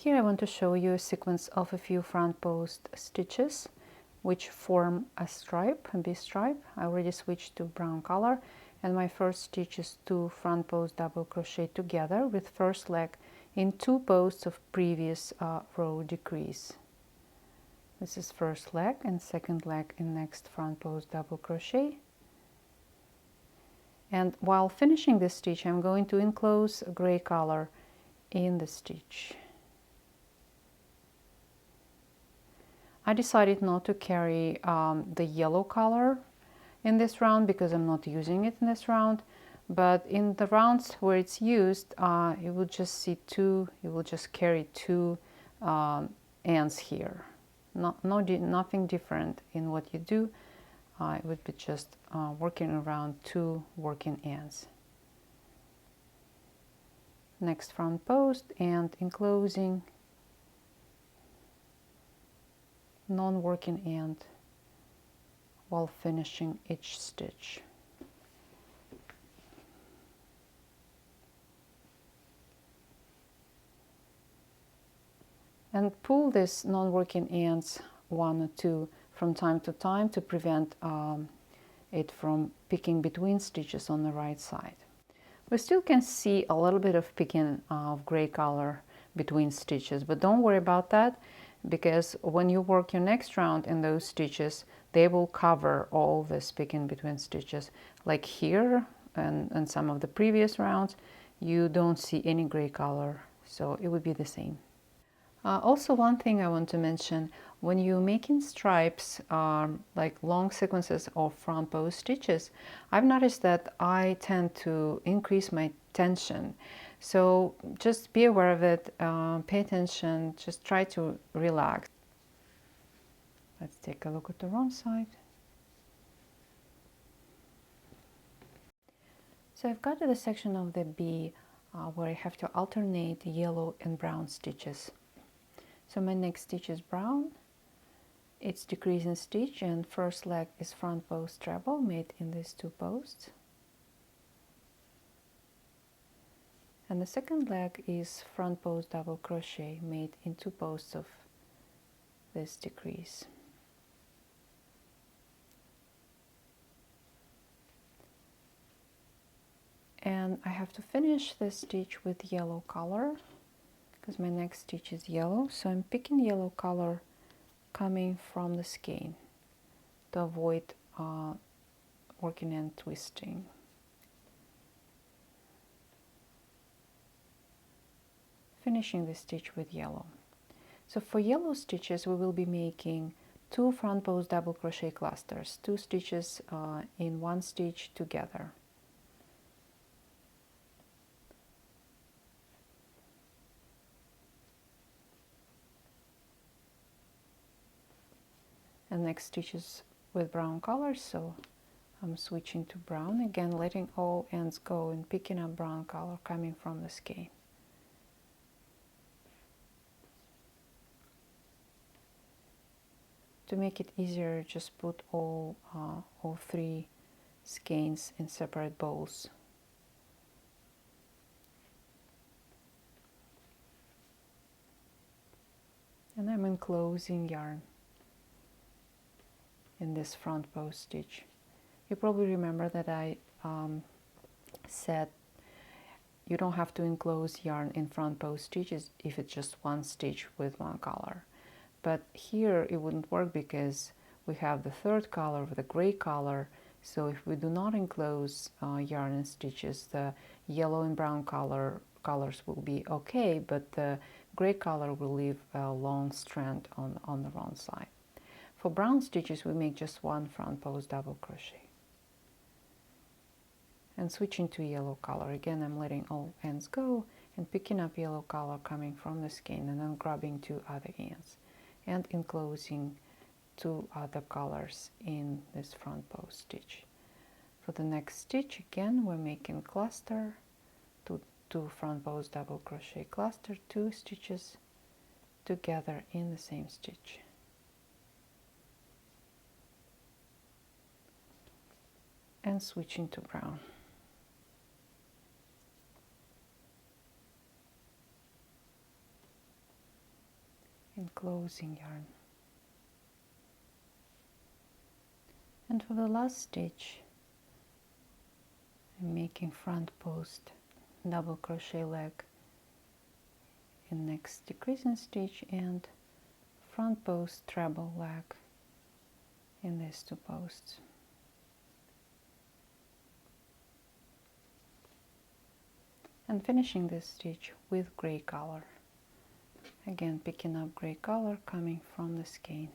Here I want to show you a sequence of a few front post stitches which form a stripe, a B-stripe. I already switched to brown color, and my first stitch is 2 front post double crochet together with first leg in 2 posts of previous row decrease. This is first leg, and second leg in next front post double crochet. And while finishing this stitch, I'm going to enclose a gray color in the stitch. I decided not to carry the yellow color in this round because I'm not using it in this round, but in the rounds where it's used, you will just see you will just carry 2 ends here. Nothing different in what you do. It would be just working around 2 working ends. Next front post and enclosing non-working end while finishing each stitch. And pull these non-working ends 1 or 2 from time to time to prevent it from picking between stitches on the right side. We still can see a little bit of picking of gray color between stitches, but don't worry about that, because when you work your next round in those stitches, they will cover all this picking between stitches. Like here and some of the previous rounds, you don't see any gray color, so it would be the same. Also, one thing I want to mention, when you're making stripes, like long sequences of front post stitches, I've noticed that I tend to increase my tension. So just be aware of it, pay attention, just try to relax. Let's take a look at the wrong side. So I've got to the section of the B where I have to alternate yellow and brown stitches. So my next stitch is brown, it's decreasing stitch, and first leg is front post treble made in these 2 posts. And the second leg is front post double crochet made in 2 posts of this decrease. And I have to finish this stitch with yellow color because my next stitch is yellow, so I'm picking yellow color coming from the skein to avoid working and twisting. Finishing the stitch with yellow. So for yellow stitches we will be making 2 front post double crochet clusters, 2 stitches in 1 stitch together. And next stitch is with brown color, so I'm switching to brown again, letting all ends go and picking up brown color coming from the skein. To make it easier, just put all 3 skeins in separate bowls. And I'm enclosing yarn in this front post stitch. You probably remember that I said you don't have to enclose yarn in front post stitches if it's just 1 stitch with 1 color. But here it wouldn't work because we have the third color with the gray color, so if we do not enclose yarn and stitches, the yellow and brown colors will be okay, but the gray color will leave a long strand on the wrong side. For brown stitches, we make just 1 front post double crochet. And switching to yellow color, again I'm letting all ends go and picking up yellow color coming from the skein, and then grabbing 2 other ends and enclosing 2 other colors in this front post stitch. For the next stitch, again we're making cluster, 2 front post double crochet cluster, 2 stitches together in the same stitch. And switching to brown. and closing yarn. And for the last stitch, I'm making front post double crochet leg in next decreasing stitch and front post treble leg in these two posts. And finishing this stitch with gray color. Again, picking up gray color coming from the skein.